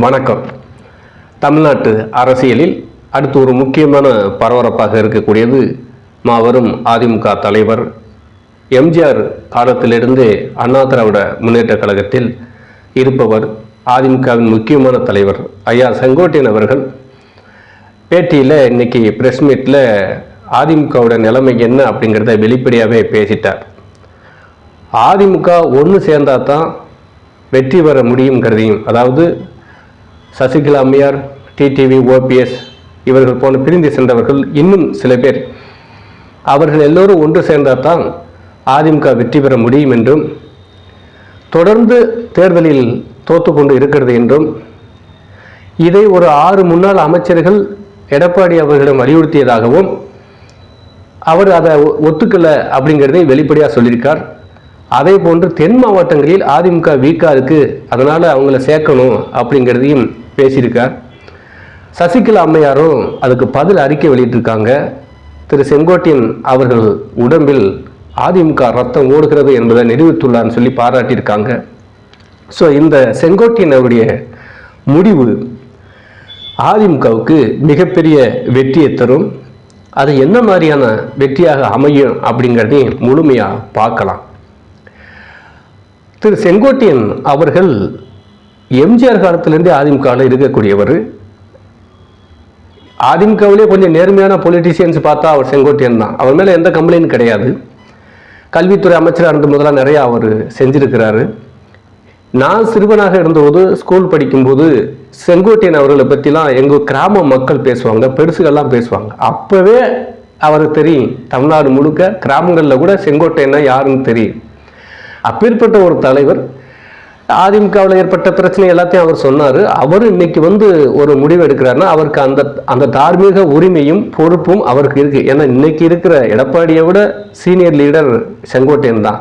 வணக்கம். தமிழ்நாட்டு அரசியலில் அடுத்து ஒரு முக்கியமான பரபரப்பாக இருக்கக்கூடியது மாபெரும் அதிமுக தலைவர் எம்ஜிஆர் காலத்திலிருந்து அண்ணா திராவிட முன்னேற்ற கழகத்தில் இருப்பவர், அதிமுகவின் முக்கியமான தலைவர் ஐயா செங்கோட்டையன் அவர்கள் பேட்டியில் இன்னைக்கு பிரஸ் மீட்டில் அதிமுகவோட நிலைமை என்ன அப்படிங்கிறத வெளிப்படையாகவே பேசிட்டார். அதிமுக ஒன்று சேர்ந்தா தான் வெற்றி பெற முடியுங்கிறதையும், அதாவது சசிகலா அம்மையார், டிடிவி, ஓபிஎஸ் இவர்கள் போன பிரிந்து சென்றவர்கள் இன்னும் சில பேர், அவர்கள் எல்லோரும் ஒன்று சேர்ந்தால் தான் அதிமுக வெற்றி பெற முடியும் என்றும், தொடர்ந்து தேர்தலில் தோற்றுக்கொண்டு இருக்கிறது என்றும், இதை ஒரு 6 முன்னாள் அமைச்சர்கள் எடப்பாடி அவர்களிடம் வலியுறுத்தியதாகவும் அவர் அதை ஒத்துக்கலை அப்படிங்கிறதை வெளிப்படையாக சொல்லியிருக்கார். அதே போன்று தென் மாவட்டங்களில் அதிமுக வீக்காக இருக்குது, அதனால் அவங்கள சேர்க்கணும் அப்படிங்கிறதையும் பேசியிருக்கார். சசிகலா அம்மையாரும் அதுக்கு பதில் அறிக்கை வெளியிட்டிருக்காங்க. திரு செங்கோட்டையன் அவர்கள் உடம்பில் அதிமுக ரத்தம் ஓடுகிறது என்பதை நிரூபித்துள்ளார்னு சொல்லி பாராட்டியிருக்காங்க. ஸோ இந்த செங்கோட்டையன் அவருடைய முடிவு அதிமுகவுக்கு மிகப்பெரிய வெற்றியை தரும். அது என்ன மாதிரியான வெற்றியாக அமையும் அப்படிங்கிறதையும் முழுமையாக பார்க்கலாம். திரு செங்கோட்டையன் அவர்கள் எம்ஜிஆர் காலத்திலிருந்தே அதிமுகவில் இருக்கக்கூடியவர். அதிமுகவிலே கொஞ்சம் நேர்மையான பொலிட்டீஷியன்ஸ் பார்த்தா அவர் செங்கோட்டையன் தான். அவர் மேலே எந்த கம்ப்ளைண்ட் கிடையாது. கல்வித்துறை அமைச்சராக இருந்த முதல்ல நிறையா அவர் செஞ்சிருக்கிறாரு. நான் சிறுவனாக இருந்தபோது ஸ்கூல் படிக்கும்போது செங்கோட்டையன் அவர்களை பற்றிலாம் எங்கள் கிராம மக்கள் பேசுவாங்க, பெருசுகள்லாம் பேசுவாங்க. அப்போவே அவருக்கு தெரியும், தமிழ்நாடு முழுக்க கிராமங்களில் கூட செங்கோட்டையன்னா யாருன்னு தெரியும். அப்பேற்பட்ட ஒரு தலைவர் அதிமுகவில் ஏற்பட்ட பிரச்சனை எல்லாத்தையும் அவர் சொன்னார். அவர் இன்னைக்கு ஒரு முடிவு எடுக்கிறாருன்னா அவருக்கு அந்த தார்மீக உரிமையும் பொறுப்பும் அவருக்கு இருக்குது. ஏன்னா இன்னைக்கு இருக்கிற எடப்பாடியை விட சீனியர் லீடர் செங்கோட்டையன் தான்.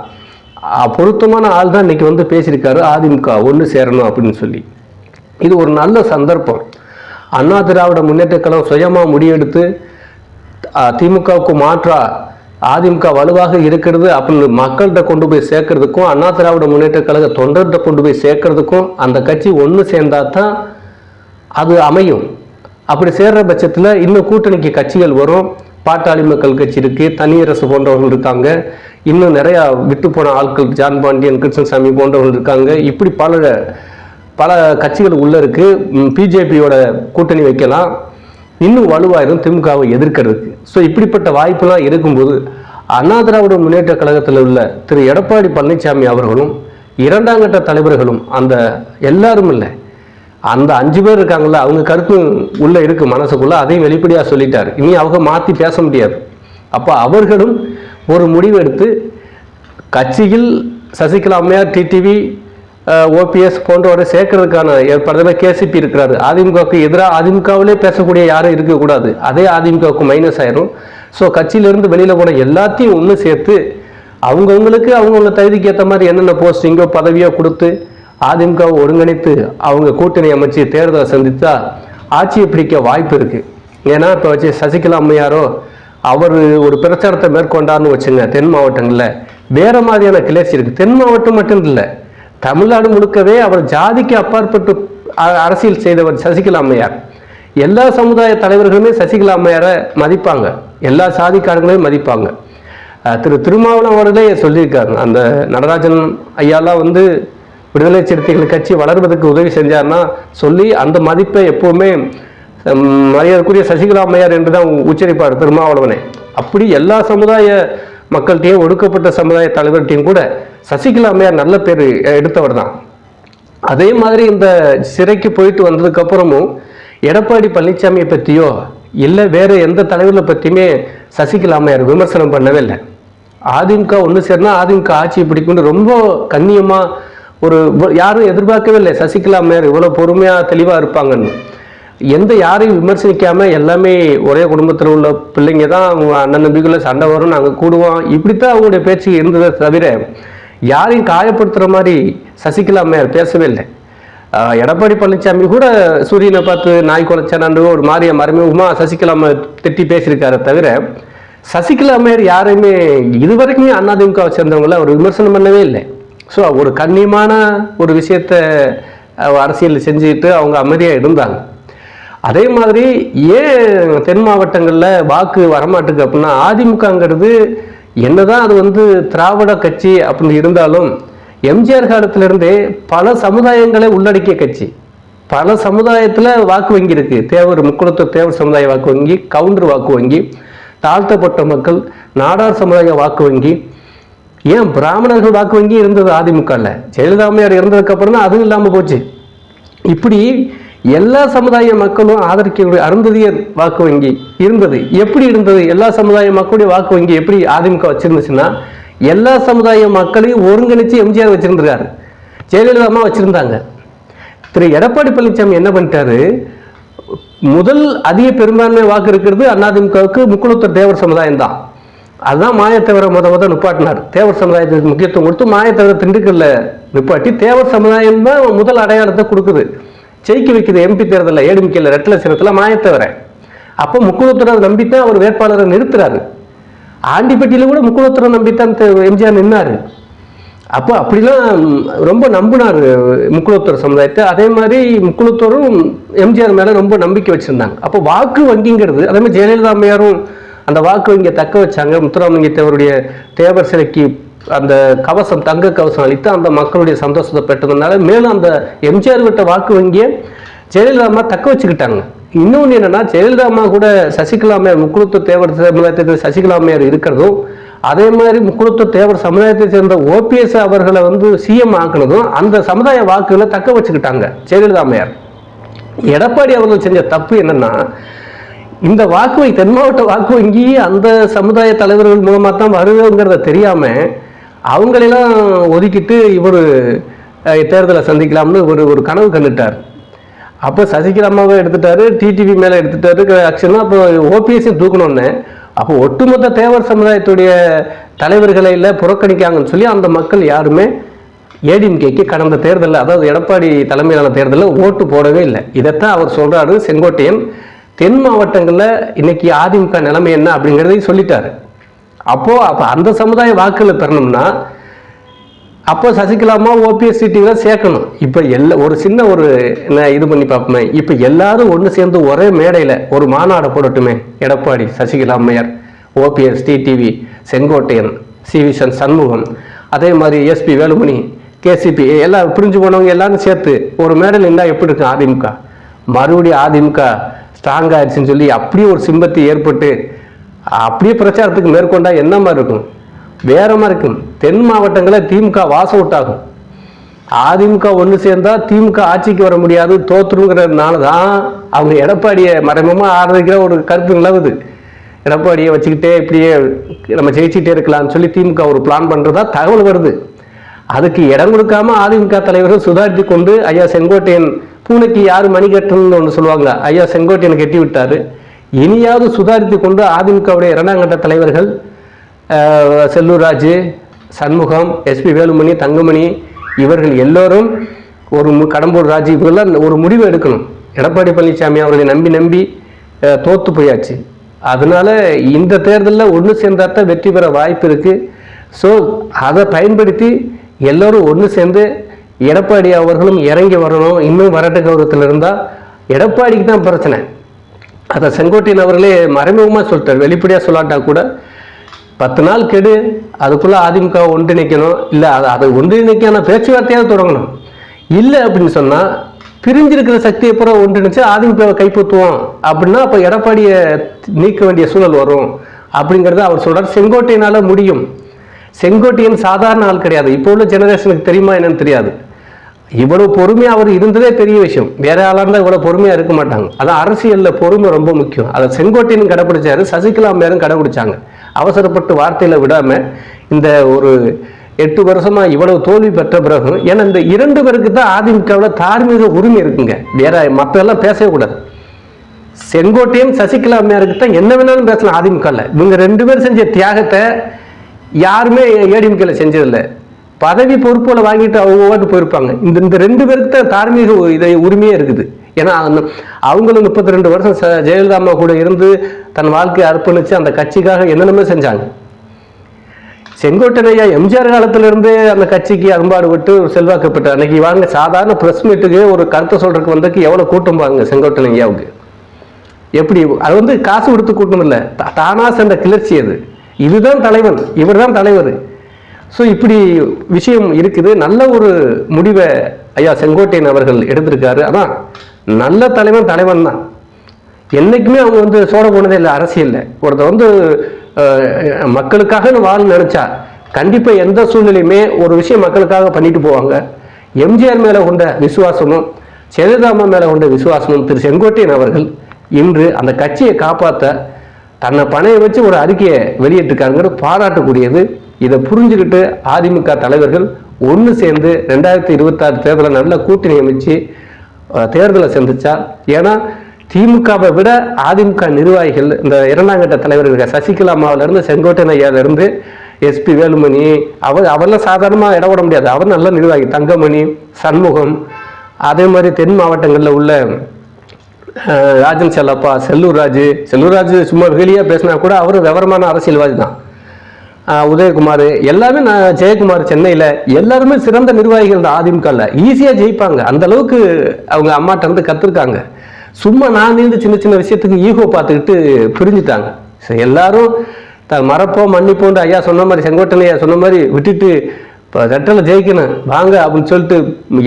பொருத்தமான ஆள் தான் இன்னைக்கு பேசியிருக்காரு அதிமுக ஒன்று சேரணும் அப்படின்னு சொல்லி. இது ஒரு நல்ல சந்தர்ப்பம். அண்ணா திராவிட முன்னேற்ற கழகம் சுயமாக முடிவெடுத்து திமுகவுக்கு மாற்றா அதிமுக வலுவாக இருக்கிறது அப்படின்னு மக்கள்கிட்ட கொண்டு போய் சேர்க்கறதுக்கும், அண்ணா திராவிட முன்னேற்ற கழக தொண்டர்கிட்ட கொண்டு போய் சேர்க்கறதுக்கும் அந்த கட்சி ஒன்று சேர்ந்தா தான் அது அமையும். அப்படி சேர்ற பட்சத்தில் இன்னும் கூட்டணிக்கு கட்சிகள் வரும். பாட்டாளி மக்கள் கட்சி இருக்குது, தனியரசு போன்றவர்கள் இருக்காங்க, இன்னும் நிறையா விட்டு போன ஆட்கள், ஜான் பாண்டியன், கிருஷ்ணசாமி போன்றவர்கள் இருக்காங்க. இப்படி பல கட்சிகள் உள்ளே இருக்குது. பிஜேபியோட கூட்டணி வைக்கலாம், இன்னும் வலுவாயிரும் திமுகவை எதிர்க்கிறதுக்கு. ஸோ இப்படிப்பட்ட வாய்ப்பெல்லாம் இருக்கும்போது அண்ணா திராவிட முன்னேற்ற கழகத்தில் உள்ள திரு எடப்பாடி பழனிசாமி அவர்களும் 2ஆம் கட்ட தலைவர்களும் அந்த எல்லாரும் இல்லை, அந்த 5 பேர் இருக்காங்கல்ல, அவங்க கருத்து உள்ளே இருக்குது மனசுக்குள்ளே, அதையும் வெளிப்படையாக சொல்லிட்டார். இனி அவங்க மாற்றி பேச முடியாது. அப்போ அவர்களும் ஒரு முடிவு எடுத்து கட்சியில் சசிகலா அம்மையார், டிடிவி, ஓபிஎஸ் போன்றவரை சேர்க்கறதுக்கான ஏற்பாடு கேசிபி இருக்கிறாரு. அதிமுகவுக்கு எதிராக அதிமுகவிலே பேசக்கூடிய யாரும் இருக்கக்கூடாது, அதே அதிமுகவுக்கு மைனஸ் ஆயிரும். ஸோ கட்சியிலிருந்து வெளியில் போன எல்லாத்தையும் ஒன்று சேர்த்து அவங்கவுங்களுக்கு அவங்கவுங்க தகுதிக்கு ஏற்ற மாதிரி என்னென்ன போஸ்டிங்கோ பதவியோ கொடுத்து அதிமுகவை ஒருங்கிணைத்து அவங்க கூட்டணி அமைச்சு தேர்தலை சந்தித்தா ஆட்சியை பிடிக்க வாய்ப்பு இருக்குது. ஏன்னா இப்போ வச்சு சசிகலா அம்மையாரோ அவர் ஒரு பிரச்சாரத்தை மேற்கொண்டார்னு வச்சுங்க, தென் மாவட்டங்களில் வேறு மாதிரியான கிளர்ச்சி இருக்குது. தென் மாவட்டம் மட்டும் இல்லை, தமிழ்நாடு முழுக்கவே அவர் ஜாதிக்கு அப்பாற்பட்டு அரசியல் செய்தவர் சசிகலா அம்மையார். எல்லா சமுதாய தலைவர்களுமே சசிகலா அம்மையாரை மதிப்பாங்க, எல்லா சாதிக்காரங்களையும் மதிப்பாங்க. திரு திருமாவளவன் அவர்களே சொல்லியிருக்காங்க, அந்த நடராஜன் ஐயாலாம் விடுதலை சிறுத்தைகள் கட்சி வளர்வதற்கு உதவி செஞ்சார்னா சொல்லி அந்த மதிப்பை எப்போவுமே மரியாதைக்குரிய சசிகலா அம்மையார் என்று தான் உச்சரிப்பார் திருமாவளவனே. அப்படி எல்லா சமுதாய மக்கள்கிட்டையும், ஒடுக்கப்பட்ட சமுதாய தலைவர்கிட்டையும் கூட சசிகலா அம்மையார் நல்ல பேர் எடுத்தவர் தான். அதே மாதிரி இந்த சிறைக்கு போயிட்டு வந்ததுக்கப்புறமும் எடப்பாடி பழனிசாமியை பற்றியோ இல்லை வேறு எந்த தலைவர்களை பற்றியுமே சசிகலா அம்மையார் விமர்சனம் பண்ணவே இல்லை. அதிமுக ஒன்று சேர்னா அதிமுக ஆட்சியை பிடிக்கும்னு ரொம்ப கண்ணியமாக யாரும் எதிர்பார்க்கவே இல்லை சசிகலா அம்மையார் இவ்வளோ பொறுமையாக தெளிவாக இருப்பாங்கன்னு. யாரையும் விமர்சிக்காமல் எல்லாமே ஒரே குடும்பத்தில் உள்ள பிள்ளைங்க தான், அவங்க அண்ணன் நம்பிக்கையில் சண்டை வரும், நாங்கள் கூடுவோம், இப்படித்தான் அவங்களுடைய பேச்சு இருந்ததை தவிர யாரையும் காயப்படுத்துகிற மாதிரி சசிகலா அம்மையார் பேசவே இல்லை. எடப்பாடி பழனிசாமி கூட சூரியனை பார்த்து நாய் குலைச்சானு ஒரு மாதிரியா மறைமுகமாக சசிகலா அம்மையார் திட்டி பேசியிருக்கார தவிர சசிகலா அம்மையார் யாரையுமே இதுவரைக்குமே அதிமுகவை சேர்ந்தவங்கள அவர் விமர்சனம் பண்ணவே இல்லை. ஸோ ஒரு கண்ணியமான ஒரு விஷயத்தை அரசியல் செஞ்சுட்டு அவங்க அமைதியாக இருந்தாங்க. அதே மாதிரி ஏன் தென் மாவட்டங்களில் வாக்கு வரமாட்டுக்கு அப்படின்னா, அதிமுகங்கிறது என்னதான் அது திராவிட கட்சி அப்படின்னு இருந்தாலும் எம்ஜிஆர் காலத்திலிருந்தே பல சமுதாயங்களை உள்ளடக்கிய கட்சி. பல சமுதாயத்தில் வாக்கு வங்கி இருக்கு. தேவர், முக்குளத்தூர் தேவர் சமுதாய வாக்கு வங்கி, கவுண்டர் வாக்கு வங்கி, தாழ்த்தப்பட்ட மக்கள், நாடார் சமுதாய வாக்கு வங்கி, ஏன் பிராமணர்கள் வாக்கு வங்கி இருந்தது அதிமுகவில். ஜெயலலிதாமையார் இருந்ததுக்கு அப்புறம் தான் அதுவும் இல்லாமல் போச்சு. இப்படி எல்லா சமுதாய மக்களும் ஆதரிக்கக்கூடிய அருந்ததியர் வாக்கு வங்கி இருந்தது. எப்படி இருந்தது? எல்லா சமுதாய மக்களுடைய வாக்கு வங்கி எப்படி அதிமுக வச்சிருந்துச்சுன்னா, எல்லா சமுதாய மக்களையும் ஒருங்கிணைச்சு எம்ஜிஆர் வச்சிருந்தாரு, ஜெயலலிதா அம்மா வச்சிருந்தாங்க. திரு எடப்பாடி பழனிசாமி என்ன பண்ணிட்டாரு, முதல் அதிக பெரும்பான்மை வாக்கு இருக்கிறது அதிமுகவுக்கு முக்குளத்தூர் தேவர் சமுதாயம் தான். அதுதான் மாயத்தேவரை முத நிப்பாட்டினார். தேவர் சமுதாயத்துக்கு முக்கியத்துவம் கொடுத்து மாயத்தேவரை திண்டுக்கல்ல நிப்பாட்டி தேவர் சமுதாயம் தான் முதல் அடையாளத்தை கொடுக்குது, ஜெயிக்க வைக்குது. எம்பி தேர்தலில் ஏடிமிக்கையில் ரெட்டல சிரத்தில் மாயத்தேவரை. அப்போ முக்குளத்தூரை நம்பித்தான் அவர் வேட்பாளரை நிறுத்துறாரு. ஆண்டிப்பட்டியில் கூட முக்குளத்தூரை நம்பித்தான் எம்ஜிஆர் நின்னாரு. அப்போ அப்படிலாம் ரொம்ப நம்பினார் முக்குளத்தூர் சமுதாயத்தை. அதே மாதிரி முக்குளத்தூரும் எம்ஜிஆர் மேலே ரொம்ப நம்பிக்கை வச்சுருந்தாங்க. அப்போ வாக்கு வங்கிங்கிறது, அதே மாதிரி ஜெயலலிதா அம்மையாரும் அந்த வாக்கு வங்கியை தக்க வச்சாங்க. முத்துராமலிங்க தேவருடைய தேவர் சிலைக்கு அந்த கவசம், தங்க கவசம் அளித்து அந்த மக்களுடைய சந்தோஷத்தை பெற்றதுனால மேலும் அந்த எம்ஜிஆர் விட்ட வாக்கு வங்கியை ஜெயலலிதா அம்மா தக்க வச்சுக்கிட்டாங்க. இன்னொன்று என்னன்னா, ஜெயலலிதா அம்மா கூட சசிகலா அம்மையார், முக்குளத்தூர் தேவர் சமுதாயத்தை சசிகலா அம்மையார் இருக்கிறதும், அதே மாதிரி முக்குளத்தூர் தேவர் சமுதாயத்தை சேர்ந்த ஓபிஎஸ் அவர்களை சிஎம் ஆக்குனதும் அந்த சமுதாய வாக்குகளை தக்க வச்சுக்கிட்டாங்க ஜெயலலிதா அம்மையார். எடப்பாடி அவர்கள் செஞ்ச தப்பு என்னன்னா, இந்த வாக்கு வங்கி, தென் மாவட்ட வாக்கு வங்கி அந்த சமுதாய தலைவர்கள் மூலமாக தான் வருதுங்கிறத தெரியாம அவங்களெல்லாம் ஒதுக்கிட்டு இவர் தேர்தலை சந்திக்கலாம்னு ஒரு கனவு கண்டுட்டார். அப்போ சசிகலா அம்மாவை எடுத்துட்டாரு, டிடிவி மேலே எடுத்துட்டாரு ஆக்சுவலாக. அப்போ ஓபிஎஸ்ஸையும் தூக்கணும்னு, அப்போ ஒட்டுமொத்த தேவர் சமுதாயத்துடைய தலைவர்களை இல்லை புறக்கணிக்காங்கன்னு சொல்லி அந்த மக்கள் யாருமே ஏடிஎம்கேக்கு கடந்த தேர்தலில், அதாவது எடப்பாடி தலைமையிலான தேர்தலில் ஓட்டு போடவே இல்லை. இதைத்தான் அவர் சொல்றாரு செங்கோட்டையன். தென் மாவட்டங்களில் இன்னைக்கு அதிமுக நிலைமை என்ன அப்படிங்கிறதையும் சொல்லிட்டாரு. அப்போ அந்த சமுதாய வாக்குகளை பெறணும்னா அப்போ சசிகலாமா ஓபிஎஸ் சீட்டுகளை சேர்க்கணும். இப்போ ஒரு சின்ன இது பண்ணி பார்ப்போமே, இப்போ எல்லாரும் ஒன்று சேர்ந்து ஒரே மேடையில் ஒரு மாநாடு போடட்டுமே. எடப்பாடி, சசிகலா அம்மையார், OPS, TTV, Sengottaiyan, CV Shanmugam, அதே மாதிரி எஸ்பி வேலுமணி, கேசிபி எல்லாம் பிரிஞ்சு போனவங்க எல்லாரும் சேர்த்து ஒரு மேடையில் இருந்தால் எப்படி இருக்கும் அதிமுக? மறுபடியும் அதிமுக ஸ்ட்ராங் ஆயிடுச்சுன்னு சொல்லி அப்படியே ஒரு சிம்பத்தி ஏற்பட்டு அப்படியே பிரச்சாரத்துக்கு மேற்கொண்டா என்ன மாதிரி இருக்கும்? வேற மாதிரி இருக்கும். தென் மாவட்டங்களில் திமுக வாஸ் அவுட் ஆகும். அதிமுக ஒன்று சேர்ந்தா திமுக ஆட்சிக்கு வர முடியாது, தோற்றுங்கிறதுனால தான் அவங்க எடப்பாடியை மறைமுகமாக ஆதரிக்கிற ஒரு கருத்து நிலவுது. எடப்பாடியை வச்சுக்கிட்டே இப்படியே நம்ம ஜெயிச்சுட்டே இருக்கலாம்னு சொல்லி திமுக ஒரு பிளான் பண்ணுறதா தகவல் வருது. அதுக்கு இடம் கொடுக்காம அதிமுக தலைவர்கள் சுதாரித்து கொண்டு, ஐயா செங்கோட்டையன் பூனைக்கு யார் மணி கட்டணும்னு ஒன்று சொல்லுவாங்க, ஐயா செங்கோட்டையனை கட்டி விட்டாரு. இனியாவது சுதாரித்து கொண்டு அதிமுகவுடைய இரண்டாம் கட்ட தலைவர்கள் செல்லூர் ராஜு, சண்முகம், எஸ்பி வேலுமணி, தங்கமணி இவர்கள் எல்லோரும் கடம்பூர் ராஜு இவர்கள்லாம் ஒரு முடிவு எடுக்கணும். எடப்பாடி பழனிசாமி அவர்களை நம்பி தோத்து போயாச்சு. அதனால இந்த தேர்தலில் ஒன்று சேர்ந்தாத்தான் வெற்றி பெற வாய்ப்பு இருக்கு. ஸோ அதை பயன்படுத்தி எல்லோரும் ஒன்று சேர்ந்து எடப்பாடி அவர்களும் இறங்கி வரணும். இன்னும் வரட்டு கௌரவத்தில் இருந்தால் எடப்பாடிக்கு தான் பிரச்சனை. அதை செங்கோட்டையன் அவர்களே மறைமுகமாக சொல்லிட்டார். வெளிப்படையாக சொல்லாட்டா கூட 10 நாள் கெடு, அதுக்குள்ளே அதிமுக ஒன்றிணைக்கணும். இல்லை அதை ஒன்றிணைக்கான பேச்சுவார்த்தையாவது தொடங்கணும். இல்லை அப்படின்னு சொன்னால் பிரிஞ்சிருக்கிற சக்தியை பூரா ஒன்றிணைச்சு அதிமுகவை கைப்பற்றுவோம் அப்படின்னா அப்போ எடப்பாடியை நீக்க வேண்டிய சூழல் வரும் அப்படிங்கிறத அவர் சொல்கிறார். செங்கோட்டையனால் முடியும். செங்கோட்டையன் சாதாரண ஆள் கிடையாது. இப்போ உள்ள ஜெனரேஷனுக்கு தெரியுமா என்னன்னு தெரியாது. இவ்வளவு பொறுமையாக அவர் இருந்ததே பெரிய விஷயம். வேற ஆளாக இருந்தால் இவ்வளோ பொறுமையாக இருக்க மாட்டாங்க. அதான் அரசியலில் பொறுமை ரொம்ப முக்கியம். அதை செங்கோட்டையனும் கடைப்பிடிச்சாரு, சசிகலா அம்மையாரும் கடைப்பிடிச்சாங்க. அவசரப்பட்டு வார்த்தையில் விடாமல் இந்த ஒரு 8 வருஷமா இவ்வளவு தோல்வி பெற்ற பிறகு, ஏன்னா இந்த 2 பேருக்கு தான் அதிமுகவில் தார்மீக உரிமை இருக்குங்க. வேற மற்றெல்லாம் பேசவே கூடாது. செங்கோட்டையன் சசிகலா அம்மையாருக்கு தான் என்ன வேணாலும் பேசலாம் அதிமுகவில். இவங்க 2 பேர் செஞ்ச தியாகத்தை யாருமே ஏடிஎம்கேல செஞ்சதில்லை. பதவி பொறுப்புகளை வாங்கிட்டு அவங்க ஓட்டு போயிருப்பாங்க. இந்த 2 பேருக்கு தான் தார்மீக உரிமையே இருக்குது. ஏன்னா அவங்களும் 32 வருஷம் ஜெயலலிதா அம்மா கூட இருந்து தன் வாழ்க்கையை அர்ப்பணிச்சு அந்த கட்சிக்காக என்னென்னமே செஞ்சாங்க. செங்கோட்டையன் ஐயா எம்ஜிஆர் காலத்திலிருந்தே அந்த கட்சிக்கு அரும்பாடுபட்டு ஒரு செல்வாக்கு பெற்ற அன்னைக்கு வாங்க சாதாரண பிரஸ் மீட்டுக்கு ஒரு கருத்தை சொல்றதுக்கு வந்ததுக்கு எவ்வளவு கூட்டம் பாருங்க செங்கோட்டையன் ஐயாவுக்கு. எப்படி அது வந்து காசு கொடுத்து கூட்டம் இல்லை, தானா சென்ற கிளர்ச்சி அது. இதுதான் தலைவன், இவர் தான் தலைவர். ஸோ இப்படி விஷயம் இருக்குது. நல்ல ஒரு முடிவை ஐயா செங்கோட்டையன் அவர்கள் எடுத்திருக்காரு. அதான் நல்ல தலைவன் தலைவன் தான். என்னைக்குமே அவங்க வந்து சோட போனதே இல்லை அரசியலில். ஒருத்தர் வந்து மக்களுக்காக வாழ நினைச்சா கண்டிப்பா எந்த சூழ்நிலையுமே ஒரு விஷயம் மக்களுக்காக பண்ணிட்டு போவாங்க. எம்ஜிஆர் மேல கொண்ட விசுவாசமும் ஜெயலலிதா மேல கொண்ட விசுவாசமும் திரு செங்கோட்டையன் அவர்கள் இன்று அந்த கட்சியை காப்பாற்ற தன்னை பணையை வச்சு ஒரு அறிக்கையை வெளியிட்டிருக்காருங்கிற பாராட்டக்கூடியது. இதை புரிஞ்சுக்கிட்டு அதிமுக தலைவர்கள் ஒன்று சேர்ந்து 2026 தேர்தலை நல்ல கூட்டணி அமைச்சு தேர்தலை சந்திச்சா, ஏன்னா திமுகவை விட அதிமுக நிர்வாகிகள் இந்த இரண்டாம் கட்ட தலைவர்கள் சசிகலா அம்மாவிலிருந்து செங்கோட்டையன் ஐயாவிலிருந்து எஸ்பி வேலுமணி அவரெல்லாம் சாதாரணமாக இடம் விட முடியாது. அவர் நல்ல நிர்வாகி. தங்கமணி, சண்முகம், அதே மாதிரி தென் மாவட்டங்களில் உள்ள ராஜன் செல்லப்பா, செல்லூர்ராஜ் சும்மா வெளியாக பேசினா கூட அவர் விவரமான அரசியல்வாதி தான். உதயகுமார் எல்லாமே, ஜெயக்குமார் சென்னையில் எல்லாருமே சிறந்த நிர்வாகிகள் தான். அதிமுகவில் ஈஸியாக ஜெயிப்பாங்க. அந்த அளவுக்கு அவங்க அம்மாட்ட வந்து கற்றுருக்காங்க. சும்மா நான் சின்ன சின்ன விஷயத்துக்கு ஈகோ பார்த்துக்கிட்டு பிரிஞ்சுட்டாங்க. எல்லாரும் மறப்போம் மன்னிப்போன்ற ஐயா சொன்ன மாதிரி, செங்கோட்டையன் ஐயா சொன்ன மாதிரி விட்டுட்டு இப்போ ரெட்டலை ஜெயிக்கணும் வாங்க அப்படின்னு சொல்லிட்டு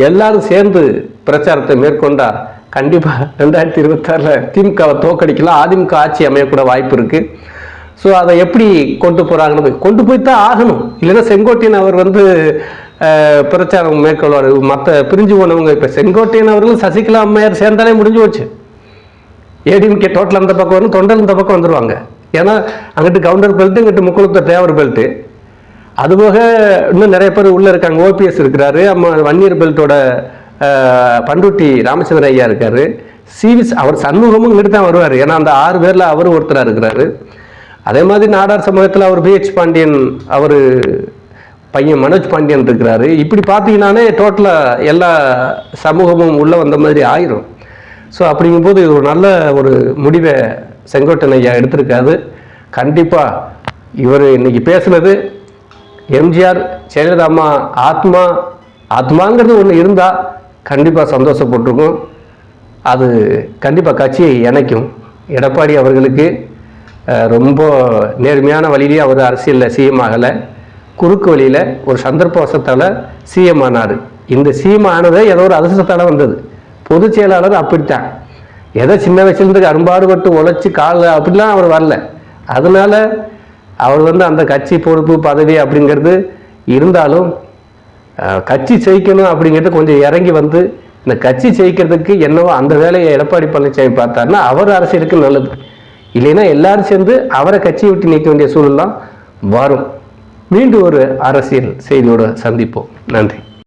எல்லாரும் சேர்ந்து பிரச்சாரத்தை மேற்கொண்டா கண்டிப்பாக 2026 திமுகவை தோக்கடிக்கலாம். அதிமுக ஆட்சி அமையக்கூட வாய்ப்பு இருக்கு. ஸோ அதை எப்படி கொண்டு போறாங்கன்னு கொண்டு போய் தான் ஆகணும். இல்லைன்னா செங்கோட்டையன் அவர் வந்து பிரச்சாரம் மேற்கொள்வார். மற்ற பிரிஞ்சு போனவங்க இப்போ செங்கோட்டையன் அவர்களும் சசிகலா அம்மையார் சேர்ந்தாலே முடிஞ்சு போச்சு. ஏடிஎம்கே டோட்டல் அந்த பக்கம் வரும், தொண்டல் இந்த பக்கம் வந்துருவாங்க. ஏன்னா அங்கிட்டு கவுண்டர் பெல்ட்டு, இங்கிட்டு முக்குளத்த தேவர் பெல்ட்டு. அதுபோக இன்னும் நிறைய பேர் உள்ள இருக்காங்க. ஓபிஎஸ் இருக்கிறாரு, வன்னியர் பெல்ட்டோட பண்ருட்டி ராமச்சந்திர ஐயா இருக்காரு, சிவிஸ் அவர் சண்முகமும் இங்கிட்டு தான் வருவார். ஏன்னா அந்த 6 பேர்ல அவரும் ஒருத்தராக இருக்கிறாரு. அதே மாதிரி நாடார் சமூகத்தில் அவர் பிஹெச் பாண்டியன், அவர் பையன் மனோஜ் பாண்டியன் இருக்கிறாரு. இப்படி பார்த்தீங்கன்னாலே டோட்டலாக எல்லா சமூகமும் உள்ள வந்த மாதிரி ஆயிரும். ஸோ அப்படிங்கும்போது இது ஒரு நல்ல ஒரு முடிவை செங்கோட்டையன் ஐயா எடுத்திருக்காரு. கண்டிப்பாக இவர் இன்னைக்கு பேசுனது எம்ஜிஆர் ஜெயலலிதா அம்மா ஆத்மாங்கிறது ஒன்று இருந்தால் கண்டிப்பாக சந்தோஷப்பட்டிருக்கும். அது கண்டிப்பாக கட்சியை இணைக்கும். எடப்பாடி அவர்களுக்கு ரொம்ப நேர்மையான வழியிலேயே அவர் அரசியலில் சிஎம் ஆகலை, குறுக்கு வழியில் ஒரு சந்தர்ப்பவசத்தால் சிஎம் ஆனார். இந்த சிஎம் ஆனதை ஏதோ ஒரு அதிர்ஷ்டத்தால் வந்தது. பொதுச் செயலாளர் அப்படித்தான், ஏதோ சின்ன வயசுலேருந்து அரும்பாடுபட்டு உழைச்சி கால அப்படிலாம் அவர் வரல. அதனால அவர் வந்து அந்த கட்சி பொறுப்பு பதவி அப்படிங்கிறது இருந்தாலும் கட்சி ஜெயிக்கணும் அப்படிங்கிறது கொஞ்சம் இறங்கி வந்து இந்த கட்சி ஜெயிக்கிறதுக்கு என்னவோ அந்த வேலையை எடப்பாடி பழனிசாமி பார்த்தாருன்னா அவர் அரசியலுக்கு நல்லது. இல்லைன்னா எல்லாரும் சேர்ந்து அவரை கட்சியை விட்டு நீக்க வேண்டிய சூழல்லாம் வரும். மீண்டும் ஒரு அரசியல் செய்தியோடு சந்திப்போம். நன்றி.